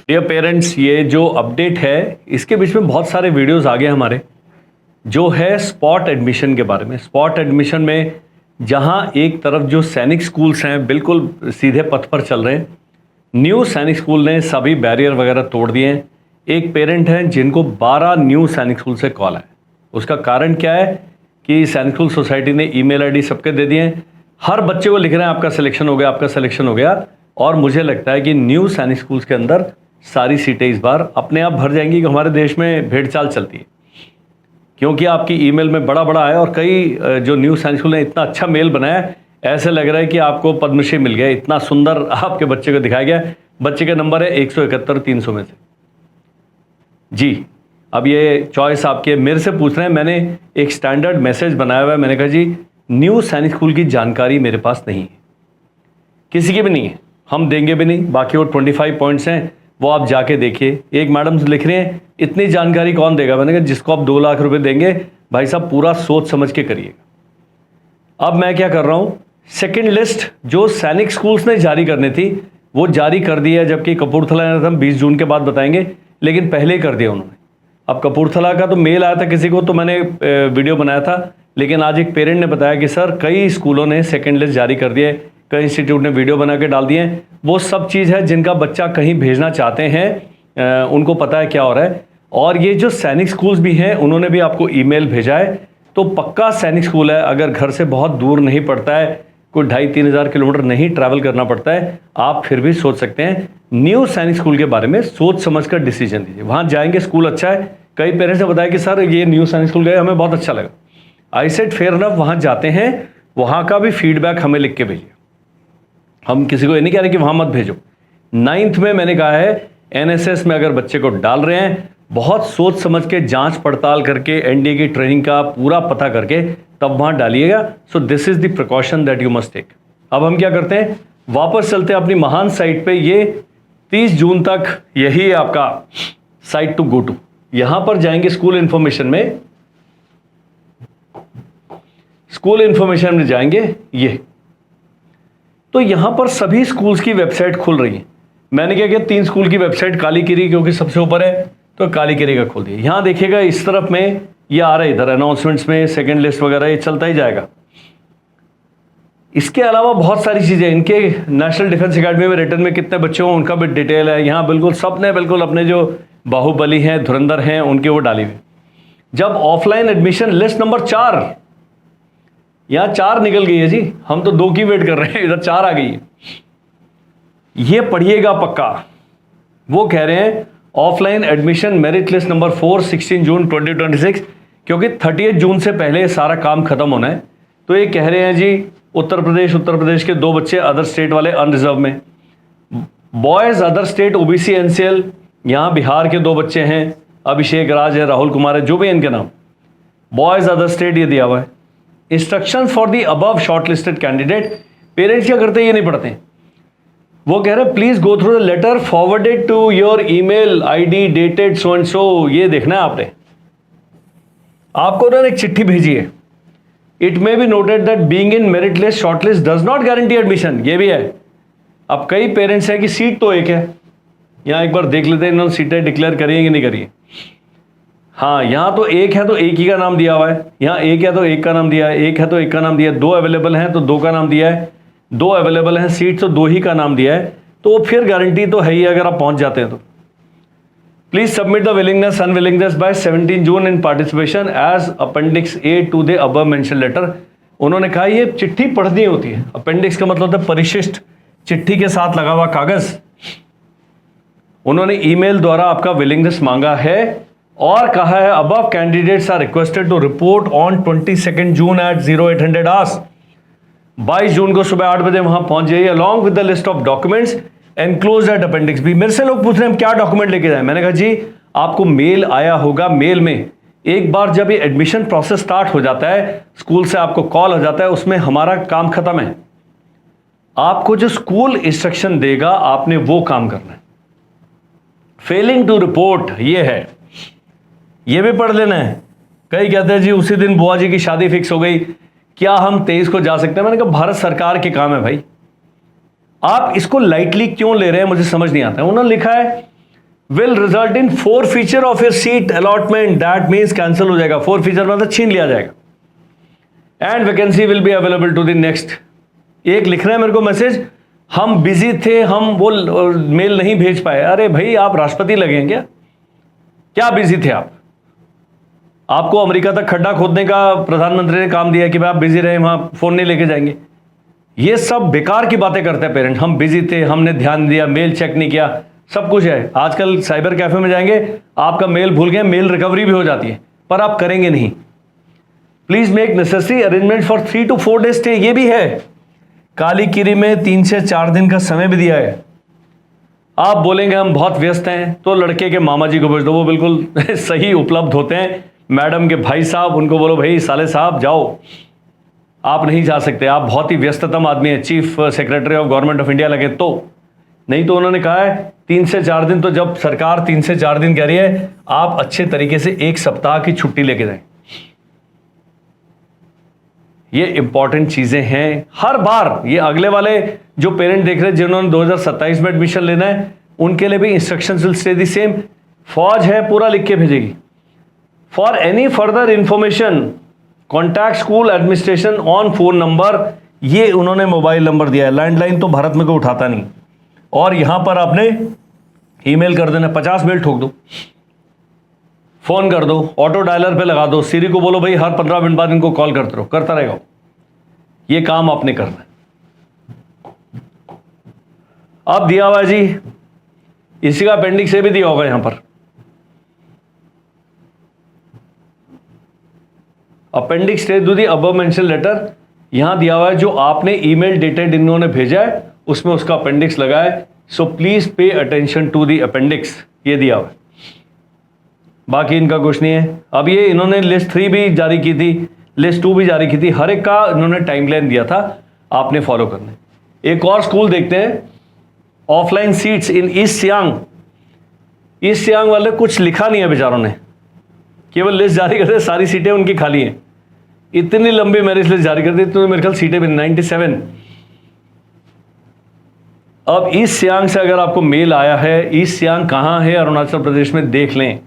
Dear parents, ये जो update है इसके बीच में बहुत सारे वीडियोस आ गए हमारे, जो है स्पॉट एडमिशन के बारे में। स्पॉट एडमिशन में जहां एक तरफ जो सैनिक स्कूल्स हैं बिल्कुल सीधे पथ पर चल रहे हैं, न्यू सैनिक स्कूल ने सभी बैरियर वगैरह तोड़ दिए हैं। एक पेरेंट हैं जिनको 12 न्यू सैनिक स्कूल से कॉल है। उसका कारण क्या है कि सैनिक स्कूल सोसाइटी ने ईमेल आईडी सबके दे दिए हैं, हर बच्चे को लिख रहे हैं आपका सिलेक्शन हो गया, आपका सिलेक्शन हो गया। और मुझे लगता है कि न्यू सैनिक स्कूल्स के अंदर सारी सीटें इस बार अपने आप भर जाएंगी। कि हमारे देश में भेड़चाल चलती है, क्योंकि आपकी ईमेल में बड़ा बड़ा है और कई जो न्यू सैनिक स्कूल ने इतना अच्छा मेल बनाया है, ऐसे लग रहा है कि आपको पद्मश्री मिल गया, इतना सुंदर आपके बच्चे को दिखाया गया। बच्चे का नंबर है 171 300 में से जी। अब ये चॉइस आपके मेरे से पूछ रहे हैं, मैंने एक स्टैंडर्ड मैसेज बनाया हुआ है। मैंने कहा जी न्यू सैनिक स्कूल की जानकारी मेरे पास नहीं है, किसी की भी नहीं है, हम देंगे भी नहीं। बाकी वो 25 पॉइंट्स हैं, वो आप जाके देखिए। एक मैडम लिख रहे हैं इतनी जानकारी कौन देगा। मैंने कहा जिसको आप 2 लाख रुपए देंगे भाई साहब पूरा सोच समझ के करिएगा। अब मैं क्या कर रहा हूं, सेकंड लिस्ट जो सैनिक स्कूल्स ने जारी करनी थी वो जारी कर दी है, जबकि कपूरथला ने हम 20 जून के बाद बताएंगे, लेकिन पहले ही कर दिया उन्होंने। अब कपूरथला का तो मेल आया था किसी को, तो मैंने वीडियो बनाया था, लेकिन आज एक पेरेंट ने बताया कि सर कई स्कूलों ने सेकंड लिस्ट जारी कर दिए, कई इंस्टीट्यूट ने वीडियो बना के डाल दिए हैं। वो सब चीज़ है जिनका बच्चा कहीं भेजना चाहते हैं, उनको पता है क्या हो रहा है। और ये जो सैनिक स्कूल्स भी हैं उन्होंने भी आपको ईमेल भेजा है, तो पक्का सैनिक स्कूल है। अगर घर से बहुत दूर नहीं पड़ता है, कोई 2,500-3 हज़ार किलोमीटर नहीं ट्रैवल करना पड़ता है, आप फिर भी सोच सकते हैं। न्यू सैनिक स्कूल के बारे में सोच समझ कर डिसीजन दीजिए। वहाँ जाएंगे, स्कूल अच्छा है। कई पेरेंट्स ने बताया कि सर ये न्यू सैनिक स्कूल गए, हमें बहुत अच्छा लगा। आई सेड फेयर इनफ, वहाँ जाते हैं, वहाँ का भी फीडबैक हमें लिख के भेजिए। हम किसी को ये नहीं कह रहे कि वहाँ मत भेजो। 9th में मैंने कहा है NSS में अगर बच्चे को डाल रहे हैं, बहुत सोच समझ के जांच पड़ताल करके NDA की ट्रेनिंग का पूरा पता करके तब वहाँ डालिएगा। So this is the precaution that you must take. अब हम क्या करते हैं, वापस चलते हैं अपनी महान साइट पे। ये 30 जून तक यही है आपका साइट टू गो टू। यहां पर जाएंगे स्कूल इंफॉर्मेशन में, स्कूल इंफॉर्मेशन में जाएंगे ये, तो यहां पर सभी स्कूल्स की वेबसाइट खुल रही है। मैंने क्या किया, 3 स्कूल की वेबसाइट काली किरी क्योंकि सबसे ऊपर है, तो काली किरी का खोल दिया। यहां देखिएगा इस तरफ में ये आ रहा है, इधर अनाउंसमेंट्स में सेकंड लिस्ट वगैरह ये चलता ही जाएगा। इसके अलावा बहुत सारी चीजें, इनके नेशनल डिफेंस एकेडमी में रिटर्न में कितने बच्चे हों उनका भी डिटेल है यहाँ। बिल्कुल सबने बिल्कुल अपने जो बाहुबली हैं, धुरंधर हैं, उनके वो डाली हुई। जब ऑफलाइन एडमिशन लिस्ट नंबर 4, यहां 4 निकल गई है जी, हम तो 2 की वेट कर रहे हैं, इधर 4 आ गई है। ये पढ़िएगा पक्का। वो कह रहे हैं offline admission merit list number 4 16 जून 2026, क्योंकि 30 जून से पहले सारा काम खत्म होना है। तो ये कह रहे हैं जी उत्तर प्रदेश के 2 बच्चे अदर स्टेट वाले अनरिजर्व में, boys other state OBC NCL, यहां बिहार के 2 बच्चे हैं, अभिषेक राज है, राहुल कुमार है, जो भी इनके नाम, बॉयज अदर स्टेट ये दिया हुआ है। Instruction for the above shortlisted candidate. Parents क्या करते हैं, ये नहीं पढ़ते। वो कह रहे हैं please go through the letter forwarded to your email ID dated so and so. ये देखना है आपने, आपको उन्होंने एक चिट्ठी भेजी है। It may be noted that being in merit list short list does not guarantee admission. ये भी है। अब कई पेरेंट्स हैं कि सीट तो एक है, यहां एक बार देख लेते हैं इन्होंने सीटें डिक्लेयर करी है कि नहीं करी है। हाँ, यहां तो एक है तो एक ही का नाम दिया हुआ है, यहां एक है तो एक का नाम दिया है, एक है तो एक का नाम दिया है, 2 अवेलेबल हैं तो 2 का नाम दिया है, 2 अवेलेबल हैं सीट तो 2 ही का नाम दिया है। तो फिर गारंटी तो है ही अगर आप पहुंच जाते हैं तो। Please submit the willingness unwillingness by 17 June in participation as appendix A to the above mention letter. उन्होंने कहा ये चिट्ठी पढ़नी होती है। अपेंडिक्स का मतलब होता है परिशिष्ट, चिट्ठी के साथ लगा हुआ कागज। उन्होंने ईमेल द्वारा आपका विलिंगनेस मांगा है और कहा है above candidates are requested to report on 22 June at 0800 hours. 22 जून को सुबह 8 बजे वहां पहुंच जाइए along with the list of documents enclosed at appendix B। मेरे से लोग पूछ रहे हैं हम क्या डॉक्यूमेंट लेके जाएं। मैंने कहा जी आपको मेल आया होगा, मेल में एक बार जब ये एडमिशन प्रोसेस स्टार्ट हो जाता है, स्कूल से आपको कॉल हो जाता है, उसमें हमारा काम खत्म है। आपको जो स्कूल इंस्ट्रक्शन देगा आपने वो काम करना है। फेलिंग टू रिपोर्ट ये है, ये भी पढ़ लेना है। कई कहते हैं जी उसी दिन बुआ जी की शादी फिक्स हो गई, क्या हम 23 को जा सकते हैं। मैंने कहा भारत सरकार के काम है भाई, आप इसको लाइटली क्यों ले रहे हैं मुझे समझ नहीं आता है। उन्होंने लिखा है will result in forfeiture of your seat allotment, that means cancel हो जाएगा। फोर फीचर मतलब छीन लिया जाएगा। And vacancy will be available to the next. एक लिख रहे हैं मेरे को मैसेज, हम बिजी थे, हम वो मेल नहीं भेज पाए। अरे भाई आप राष्ट्रपति लगे क्या? क्या बिजी थे आप? आपको अमेरिका तक खड्डा खोदने का प्रधानमंत्री ने काम दिया कि भाई आप बिजी रहे, वहां फोन नहीं लेके जाएंगे। ये सब बेकार की बातें करते हैं पेरेंट। हम बिजी थे, हमने ध्यान दिया, मेल चेक नहीं किया, सब कुछ है। आजकल साइबर कैफे में जाएंगे, आपका मेल भूल गए, मेल रिकवरी भी हो जाती है, पर आप करेंगे नहीं। Please make necessary arrangement for 3 to 4 days stay. ये भी है, काली किरी में 3 से 4 दिन का समय भी दिया है। आप बोलेंगे हम बहुत व्यस्त हैं, तो लड़के के मामा जी को भेज दो, वो बिल्कुल सही उपलब्ध होते हैं। मैडम के भाई साहब, उनको बोलो भाई साले साहब जाओ। आप नहीं जा सकते, आप बहुत ही व्यस्ततम आदमी है, chief secretary of government of India लगे तो। नहीं तो उन्होंने कहा है 3 से 4 दिन, तो जब सरकार 3 से 4 दिन कह रही है, आप अच्छे तरीके से 1 सप्ताह की छुट्टी लेके जाएं। ये इंपॉर्टेंट चीजें हैं। हर बार ये अगले वाले जो पेरेंट देख रहे हैं जिन्होंने 2027 में एडमिशन लेना है, उनके लिए भी instructions will stay the same. फौज है, पूरा लिख के भेजेगी। For any further information contact school administration on phone number. ये उन्होंने मोबाइल नंबर दिया है। लैंडलाइन तो भारत में कोई उठाता नहीं, और यहां पर आपने ईमेल कर देना, 50 मेल ठोक दो, फोन कर दो, ऑटो डायलर पे लगा दो, सीरी को बोलो भाई हर 15 मिनट बाद इनको कॉल करते रहो, करता रहेगा। ये काम आपने करना है। अब दिया हुआ है जी, इसी का अपेंडिक्स से भी दिया होगा यहां पर। Appendix to the above mention letter यहां दिया हुआ है। जो आपने ईमेल डेटेड इन्होंने भेजा है उसमें उसका अपेंडिक्स लगा है। So please pay attention to the appendix, ये दिया हुआ है। बाकी इनका कुछ नहीं है। अब ये इन्होंने लिस्ट 3 भी जारी की थी, लिस्ट 2 भी जारी की थी, हर एक का इन्होंने टाइमलाइन दिया था, आपने फॉलो करना है। एक और स्कूल देखते हैं, offline seats in east Siang. East Siang वाले कुछ लिखा नहीं है बेचारों ने, केवल लिस्ट जारी करते, सारी सीटें उनकी खाली हैं। इतनी लंबी मेरिट लिस्ट जारी कर दी तो मेरे ख्याल सीटें भी 97। अब ईस्ट सियांग से अगर आपको मेल आया है, ईस्ट सियांग कहाँ है अरुणाचल प्रदेश में, देख लें।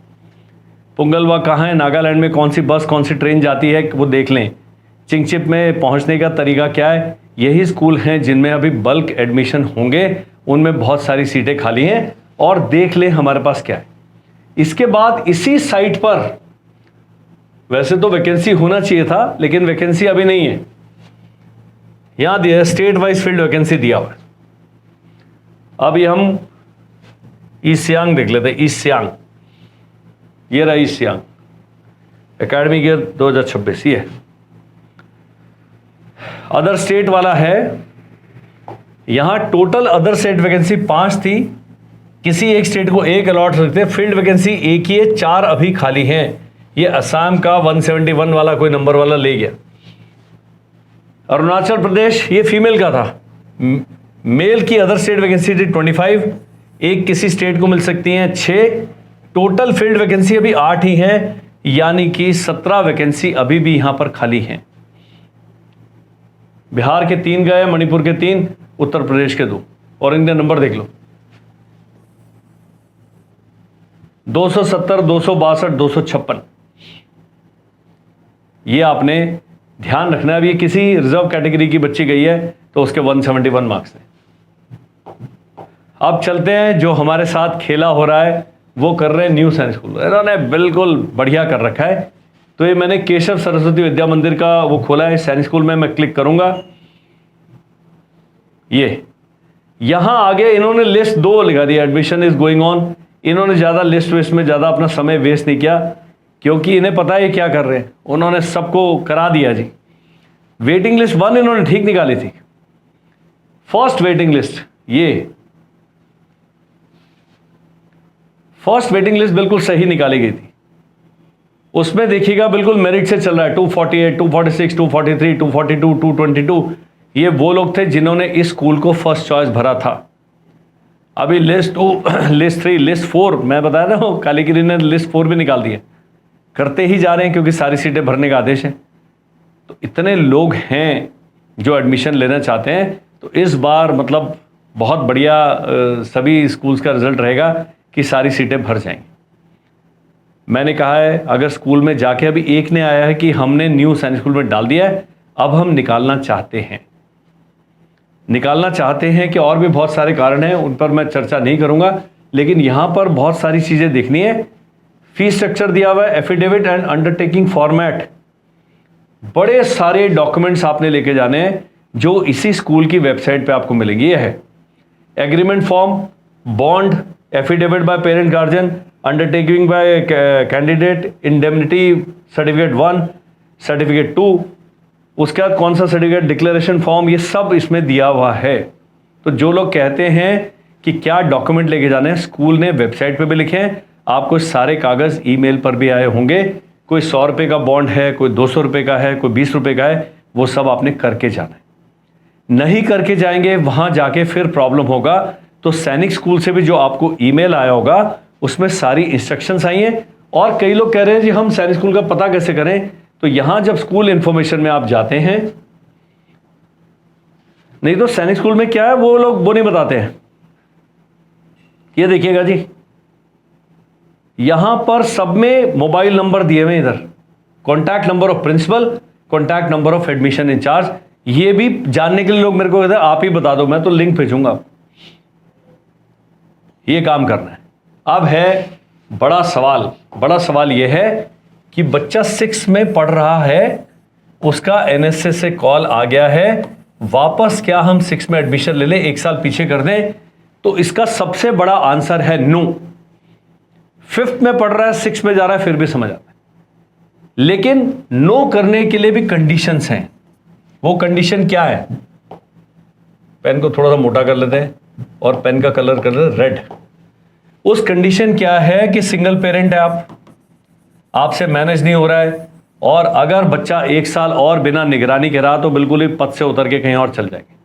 पुंगलवा कहाँ है, नागालैंड में कौन सी बस कौन सी ट्रेन जाती है, वो देख लें। चिंगचिप में पहुंचने का तरीका क्या है। यही स्कूल हैं जिनमें अभी बल्क एडमिशन होंगे, उनमें बहुत सारी सीटें खाली हैं, और देख लें हमारे पास क्या है। इसके बाद इसी साइट पर, वैसे तो वैकेंसी होना चाहिए था लेकिन वैकेंसी अभी नहीं है, यहां दिया है स्टेट वाइज फील्ड वैकेंसी दिया हुआ है। अभी हम ईस्ट सियांग देख लेते हैं। ईस्ट सियांग, ये रहा ईस्ट सियांग एकेडमिक ईयर 2026, ये अदर स्टेट वाला है। यहां टोटल अदर स्टेट वैकेंसी 5 थी, किसी एक स्टेट को 1 अलॉट रखते, फील्ड वैकेंसी 1 ही है, 4 अभी खाली हैं। ये असम का 171 वाला कोई नंबर वाला ले गया। अरुणाचल प्रदेश ये फीमेल का था, मेल की अदर स्टेट वैकेंसी थी 25, एक किसी स्टेट को मिल सकती हैं 6। टोटल फील्ड वैकेंसी अभी 8 ही हैं, यानी कि 17 वैकेंसी अभी भी यहां पर खाली हैं। बिहार के 3 गए, मणिपुर के 3, उत्तर प्रदेश के 2, और इनके नंबर देख लो 270, 262, 256। ये आपने ध्यान रखना है। अभी किसी रिजर्व कैटेगरी की बच्ची गई है तो उसके 171 मार्क्स हैं। अब चलते हैं, जो हमारे साथ खेला हो रहा है वो कर रहे हैं न्यू साइंस स्कूल। इन्होंने बिल्कुल बढ़िया कर रखा है। तो ये मैंने केशव सरस्वती विद्या मंदिर का वो खोला है साइंस स्कूल में, मैं क्लिक करूंगा, ये यहां आगे इन्होंने लिस्ट 2 लिखा दिया, एडमिशन इज गोइंग ऑन। इन्होंने ज़्यादा लिस्ट वेस्ट में ज़्यादा अपना समय वेस्ट नहीं किया, क्योंकि इन्हें पता है क्या कर रहे हैं। उन्होंने सबको करा दिया जी। वेटिंग लिस्ट 1 इन्होंने ठीक निकाली थी, फर्स्ट वेटिंग लिस्ट, ये फर्स्ट वेटिंग लिस्ट बिल्कुल सही निकाली गई थी। उसमें देखिएगा बिल्कुल मेरिट से चल रहा है, 248, 246, 243, 242, 222। ये वो लोग थे जिन्होंने इस स्कूल को फर्स्ट चॉइस भरा था। अभी लिस्ट 2, लिस्ट 3, लिस्ट 4, मैं बताया ना, कालीगिरी ने लिस्ट 4 भी निकाल दिए, करते ही जा रहे हैं क्योंकि सारी सीटें भरने का आदेश है। तो इतने लोग हैं जो एडमिशन लेना चाहते हैं, तो इस बार मतलब बहुत बढ़िया सभी स्कूल्स का रिजल्ट रहेगा। कि सारी सीटें भर जाएंगी। मैंने कहा है अगर स्कूल में जाके अभी एक ने आया है कि हमने न्यू सैनिक स्कूल में डाल दिया है, अब हम निकालना चाहते हैं कि और भी बहुत सारे कारण हैं, उन पर मैं चर्चा नहीं करूंगा, लेकिन यहां पर बहुत सारी चीजें देखनी है। फीस स्ट्रक्चर दिया हुआ है, एफिडेविट एंड अंडरटेकिंग फॉर्मेट, बड़े सारे डॉक्यूमेंट्स आपने लेके जाने हैं जो इसी स्कूल की वेबसाइट पे आपको मिलेंगे। ये है agreement form, bond, affidavit by parent guardian, undertaking bye candidate, indemnity certificate 1, certificate 2, उसके बाद कौन सा सर्टिफिकेट, डिक्लेरेशन फॉर्म, ये सब इसमें दिया हुआ है। तो जो लोग कहते हैं कि क्या डॉक्यूमेंट लेके जाने हैं, स्कूल ने वेबसाइट पे भी लिखे हैं, आपको सारे कागज ईमेल पर भी आए होंगे। कोई 100 रुपये का बॉन्ड है, कोई 200 रुपये का है, कोई 20 रुपये का है, वो सब आपने करके जाना है। नहीं करके जाएंगे वहां जाके फिर प्रॉब्लम होगा। तो सैनिक स्कूल से भी जो आपको ईमेल आया होगा उसमें सारी इंस्ट्रक्शंस आई हैं। और कई लोग कह रहे हैं जी हम सैनिक स्कूल का पता कैसे करें, तो यहां जब स्कूल इंफॉर्मेशन में आप जाते हैं, नहीं तो सैनिक स्कूल में क्या है वो लोग वो नहीं बताते हैं। ये देखिएगा जी, यहां पर सब में मोबाइल नंबर दिए हुए, इधर contact number of principal, contact number of admission in charge. ये भी जानने के लिए लोग मेरे को कहते हैं आप ही बता दो, मैं तो लिंक भेजूंगा। ये काम करना है। अब है बड़ा सवाल यह है कि बच्चा 6 में पढ़ रहा है, उसका एनएसएस से कॉल आ गया है, वापस क्या हम 6 में एडमिशन ले लें, 1 साल पीछे कर दें? तो इसका सबसे बड़ा आंसर है नो। 5th में पढ़ रहा है, 6 में जा रहा है, फिर भी समझ आता है। लेकिन नो करने के लिए भी कंडीशंस हैं। वो कंडीशन क्या है? पेन को थोड़ा सा मोटा कर लेते हैं और पेन का कलर कर लेते हैं रेड। उस कंडीशन क्या है कि सिंगल पेरेंट है आप, आपसे मैनेज नहीं हो रहा है, और अगर बच्चा 1 साल और बिना निगरानी के रहा तो बिल्कुल ही पद से उतर के कहीं और चल जाएंगे।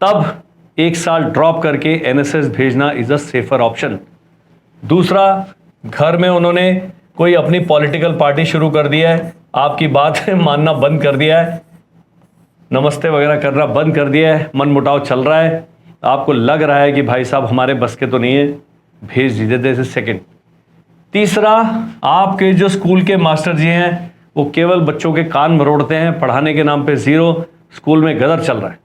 तब 1 साल ड्रॉप करके एनएसएस भेजना इज अ सेफर ऑप्शन। दूसरा, घर में उन्होंने कोई अपनी पॉलिटिकल पार्टी शुरू कर दिया है, आपकी बात मानना बंद कर दिया है, नमस्ते वगैरह करना बंद कर दिया है, मन मुटाव चल रहा है, आपको लग रहा है कि भाई साहब हमारे बस के तो नहीं है, भेज दीजिए। This is second. तीसरा, आपके जो स्कूल के मास्टर जी हैं वो केवल बच्चों के कान मरोड़ते हैं, पढ़ाने के नाम पे जीरो, स्कूल में गदर चल रहा है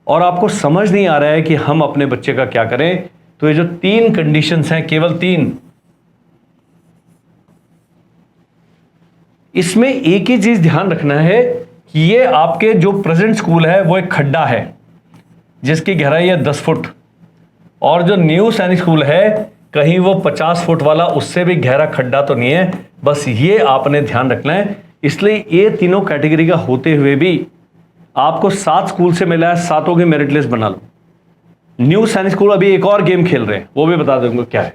और आपको समझ नहीं आ रहा है कि हम अपने बच्चे का क्या करें। तो ये जो 3 कंडीशंस हैं, केवल 3, इसमें एक ही चीज ध्यान रखना है कि ये आपके जो प्रेजेंट स्कूल है वो एक खड्डा है जिसकी गहराई है 10 फुट, और जो न्यू सैनिक स्कूल है कहीं वो 50 फुट वाला उससे भी गहरा खड्डा तो नहीं है। बस ये आपने ध्यान रखना है। इसलिए ये तीनों कैटेगरी का होते हुए भी आपको 7 स्कूल से मिला है, 7 की मेरिट लिस्ट बना लो। न्यू सैनिक स्कूल अभी एक और गेम खेल रहे हैं, वो भी बता दूंगा क्या है।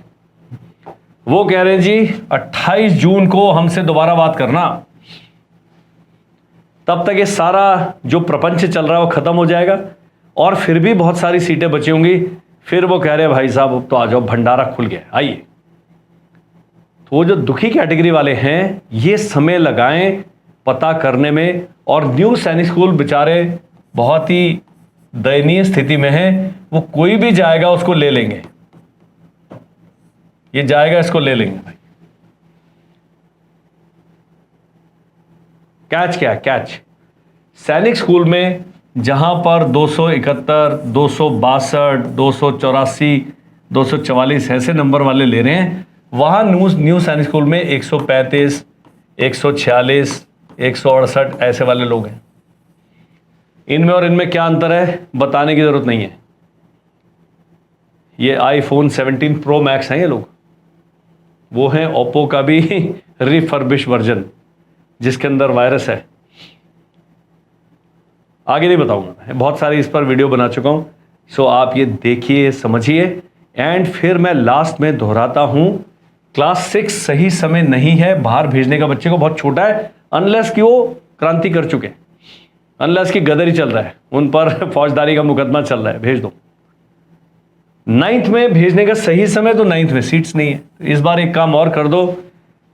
वो कह रहे हैं जी 28 जून को हमसे दोबारा बात करना, तब तक ये सारा जो प्रपंच चल रहा है वो खत्म हो जाएगा और फिर भी बहुत सारी सीटें बची होंगी। फिर वो कह रहे हैं भाई साहब अब तो आ जाओ, भंडारा खुल गया, आइए। तो वो जो दुखी कैटेगरी वाले हैं ये समय लगाएं पता करने में, और न्यू सैनिक स्कूल बेचारे बहुत ही दयनीय स्थिति में हैं, वो कोई भी जाएगा उसको ले लेंगे, ये जाएगा इसको ले लेंगे भाई। कैच क्या है? कैच सैनिक स्कूल में जहां पर 271, 262, 284, 244 ऐसे नंबर वाले ले रहे हैं, वहां न्यू सैनिक स्कूल में 135, 146, 168 ऐसे वाले लोग हैं। इनमें और इनमें क्या अंतर है बताने की जरूरत नहीं है। ये आईफोन 17 प्रो मैक्स हैं ये लोग, वो हैं ओप्पो का भी रिफर्बिश वर्जन जिसके अंदर वायरस है। आगे नहीं बताऊंगा, मैं बहुत सारी इस पर वीडियो बना चुका हूं, सो आप ये देखिए समझिए। एंड फिर मैं लास्ट में दोहराता हूं, क्लास 6 सही समय नहीं है बाहर भेजने का, बच्चे को बहुत छोटा है, अनलेस कि वो क्रांति कर चुके, अनलेस कि गदर ही चल रहा है, उन पर फौजदारी का मुकदमा चल रहा है, भेज दो। 9th में भेजने का सही समय तो 9th में सीट्स नहीं है। इस बार एक काम और कर दो,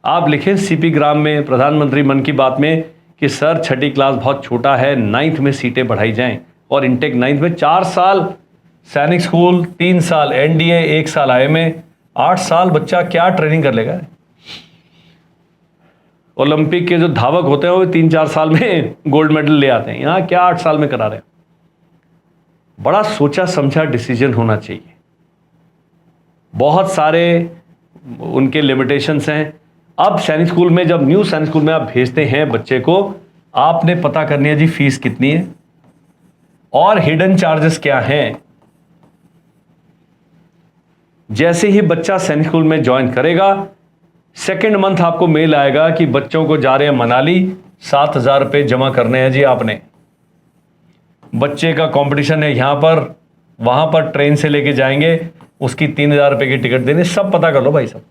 आप लिखें सीपी ग्राम में, प्रधानमंत्री मन की बात में कि सर 6ठी क्लास बहुत छोटा है, 9th में सीटें बढ़ाई जाएं और इनटेक 9th में 4 साल सैनिक स्कूल, 3 साल एनडीए, 1 साल आईएमए, 8 साल बच्चा क्या ट्रेनिंग कर लेगा। ओलंपिक के जो धावक होते हैं वो 3-4 साल में गोल्ड मेडल ले आते हैं, यहाँ क्या 8 साल में करा रहे हैं। बड़ा सोचा समझा डिसीजन होना चाहिए। बहुत सारे उनके लिमिटेशंस हैं। अब सैनिक स्कूल में, जब न्यू सैनिक स्कूल में आप भेजते हैं बच्चे को, आपने पता करनी है जी फीस कितनी है और हिडन चार्जेस क्या हैं। जैसे ही बच्चा सैनिक स्कूल में ज्वाइन करेगा, सेकेंड मंथ आपको मेल आएगा कि बच्चों को जा रहे हैं मनाली, 7,000 रुपये जमा करने हैं जी आपने। बच्चे का कंपटीशन है यहां पर, वहां पर ट्रेन से लेके जाएंगे, उसकी 3,000 रुपये की टिकट देने। सब पता कर लो भाई साहब,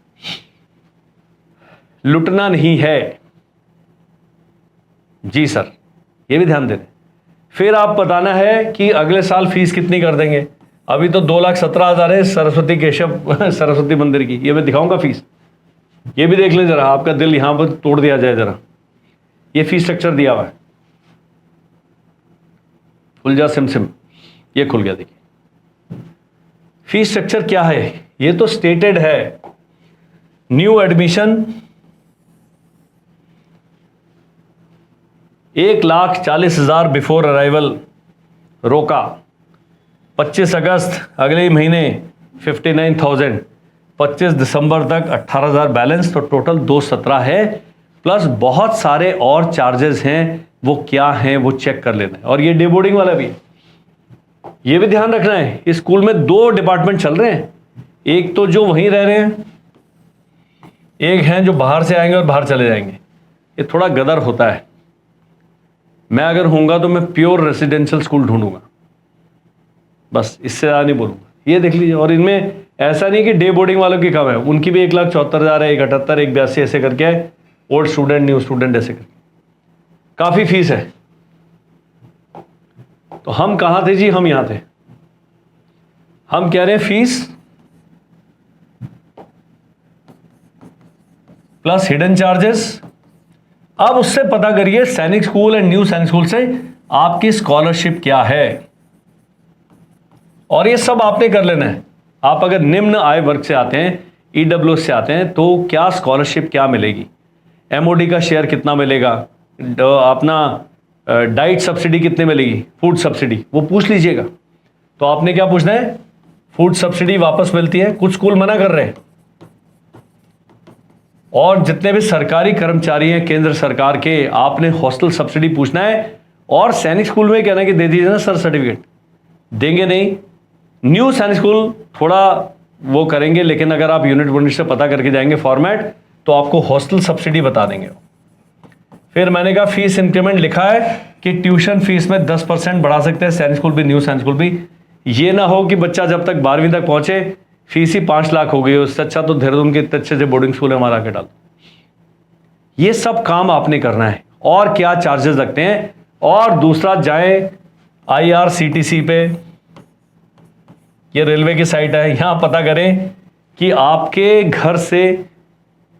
लुटना नहीं है जी सर, ये भी ध्यान देना। फिर आप बताना है कि अगले साल फीस कितनी कर देंगे। अभी तो 2,17,000 है सरस्वती केशव सरस्वती मंदिर की, ये मैं दिखाऊंगा फीस। ये भी देख लें जरा, आपका दिल यहां पर तोड़ दिया जाए जरा। ये फीस स्ट्रक्चर दिया हुआ है, खुल जा सिम, ये खुल गया। देखिए फीस स्ट्रक्चर क्या है, ये तो स्टेटेड है। न्यू एडमिशन 1,40,000 बिफोर अराइवल रोका। 25 अगस्त अगले महीने 59,000, 25 दिसंबर तक 18,000 बैलेंस, तो टोटल 217 है। प्लस बहुत सारे और चार्जेस हैं, वो क्या हैं वो चेक कर लेना है। और ये डे बोर्डिंग वाला भी है, ये भी ध्यान रखना है। इस स्कूल में 2 डिपार्टमेंट चल रहे हैं, एक तो जो वहीं रह रहे हैं, एक हैं जो बाहर से आएंगे और बाहर चले जाएंगे। ये थोड़ा गदर होता है। मैं अगर होऊंगा तो मैं प्योर रेसिडेंशियल स्कूल ढूंढूंगा, बस इससे ज़्यादा नहीं बोलूंगा। ये देख लीजिए। और इनमें ऐसा नहीं कि डे बोर्डिंग वालों की कम है, उनकी भी 1,74,000 है, 1,78, 1,82 ऐसे करके है। ओल्ड स्टूडेंट न्यू स्टूडेंट ऐसे करके काफ़ी फीस है। तो हम कहाँ थे जी, हम यहाँ थे। हम कह रहे हैं फीस प्लस हिडन चार्जेस। अब उससे पता करिए सैनिक स्कूल एंड न्यू सैनिक स्कूल से आपकी स्कॉलरशिप क्या है, और ये सब आपने कर लेना है। आप अगर निम्न आय वर्ग से आते हैं, ईडब्ल्यूएस से आते हैं, तो क्या स्कॉलरशिप क्या मिलेगी, एमओडी का शेयर कितना मिलेगा, अपना डाइट सब्सिडी कितने मिलेगी, फूड सब्सिडी, वो पूछ लीजिएगा। तो आपने क्या पूछना है, फूड सब्सिडी वापस मिलती है, कुछ स्कूल मना कर रहे हैं। और जितने भी सरकारी कर्मचारी हैं केंद्र सरकार के, आपने हॉस्टल सब्सिडी पूछना है। और सैनिक स्कूल में कहना कि दे दीजिए ना सर सर्टिफिकेट, देंगे नहीं। न्यू सैनिक स्कूल थोड़ा वो करेंगे, लेकिन अगर आप यूनिट से पता करके जाएंगे फॉर्मेट, तो आपको हॉस्टल सब्सिडी बता देंगे। फिर मैंने कहा फीस इंक्रीमेंट लिखा है कि ट्यूशन फीस में 10% बढ़ा सकते हैं सैनिक स्कूल भी न्यू सैनिक स्कूल भी। ये ना हो कि बच्चा जब तक 12वीं तक पहुंचे फीस ही 5 लाख हो गई, उससे अच्छा तो देहरादून के इतने अच्छे से बोर्डिंग स्कूल है हमारा के डाल। ये सब काम आपने करना है, और क्या चार्जेस लगते हैं। और दूसरा, जाए IRCTC पे, ये रेलवे की साइट है, यहां पता करें कि आपके घर से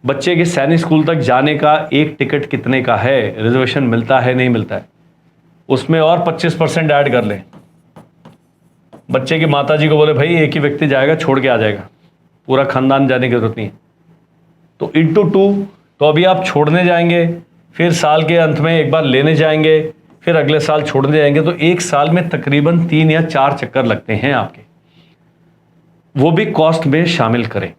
बच्चे के सैनिक स्कूल तक जाने का एक टिकट कितने का है, रिजर्वेशन मिलता है नहीं मिलता है, उसमें और 25% ऐड कर लें। बच्चे की माताजी को बोले भाई एक ही व्यक्ति जाएगा, छोड़ के आ जाएगा, पूरा खानदान जाने की जरूरत नहीं है, तो इंटू 2। तो अभी आप छोड़ने जाएंगे, फिर साल के अंत में एक बार लेने जाएंगे, फिर अगले साल छोड़ने जाएंगे, तो एक साल में तकरीबन 3 या 4 चक्कर लगते हैं आपके, वो भी कॉस्ट में शामिल करें।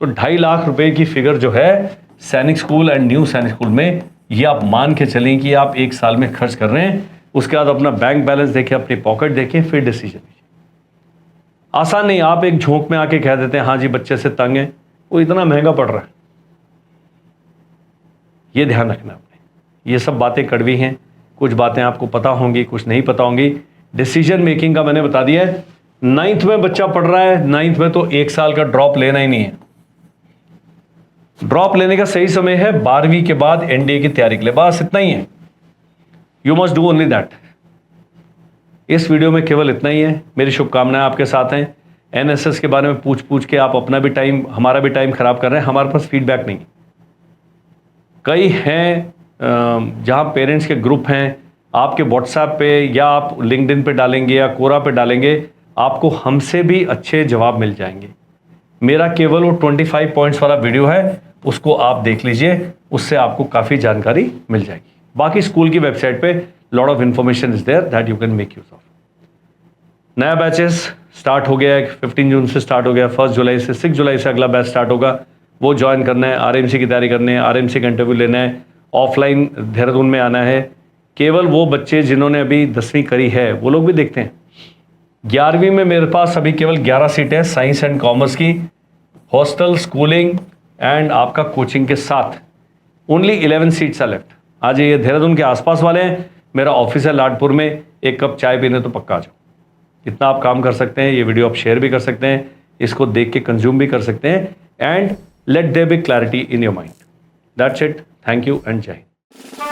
तो 2.5 लाख रुपए की फिगर जो है सैनिक स्कूल एंड न्यू सैनिक स्कूल में, ये आप मान के चलें कि आप एक साल में खर्च कर रहे हैं। उसके बाद अपना बैंक बैलेंस देखें, अपनी पॉकेट देखें, फिर डिसीजन लीजिए। आसान नहीं, आप एक झोंक में आके कह देते हैं हाँ जी बच्चे से तंग है, वो इतना महंगा पड़ रहा है। ये ध्यान रखना आपने। ये सब बातें कड़वी हैं, कुछ बातें आपको पता होंगी, कुछ नहीं पता होंगी। डिसीजन मेकिंग का मैंने बता दिया है। 9th में बच्चा पढ़ रहा है, 9th में तो 1 साल का ड्रॉप लेना ही नहीं है। ड्रॉप लेने का सही समय है 12वीं के बाद NDA की तैयारी के लिए, बस इतना ही है। You must do only that. इस वीडियो में केवल इतना ही है। मेरी शुभकामनाएं आपके साथ हैं। NSS के बारे में पूछ के आप अपना भी टाइम, हमारा भी टाइम खराब कर रहे हैं। हमारे पास फीडबैक नहीं। कई हैं जहां पेरेंट्स के ग्रुप हैं, आपके व्हाट्सएप पे या आप लिंक्डइन पे डालेंगे या कोरा पे डालेंगे, आपको हमसे भी अच्छे जवाब मिल जाएंगे। मेरा केवल वो 25 पॉइंट्स वाला वीडियो है, उसको आप देख लीजिए, उससे आपको काफ़ी जानकारी मिल जाएगी। बाकी स्कूल की वेबसाइट पे lot of information is there that you can make use of. नया बैचेस स्टार्ट हो गया है, 15 जून से स्टार्ट हो गया, 1 जुलाई से 6 जुलाई से अगला बैच स्टार्ट होगा, वो ज्वाइन करना है, आरएमसी की तैयारी करनी है, आरएमसी का इंटरव्यू लेना है, ऑफलाइन देहरादून में आना है। केवल वो बच्चे जिन्होंने अभी 10वीं करी है वो लोग भी देखते हैं। 11वीं में मेरे पास अभी केवल 11 सीटें साइंस एंड कॉमर्स की, हॉस्टल, स्कूलिंग एंड आपका कोचिंग के साथ ओनली 11 सीट्स आर लेफ्ट। आ जाइए, देहरादून के आसपास वाले हैं, मेरा ऑफिस है लाडपुर में, एक कप चाय पीने तो पक्का आ जाओ। इतना आप काम कर सकते हैं, ये वीडियो आप शेयर भी कर सकते हैं, इसको देख के कंज्यूम भी कर सकते हैं, and let there be clarity in your mind. That's it, thank you and जय हिंद।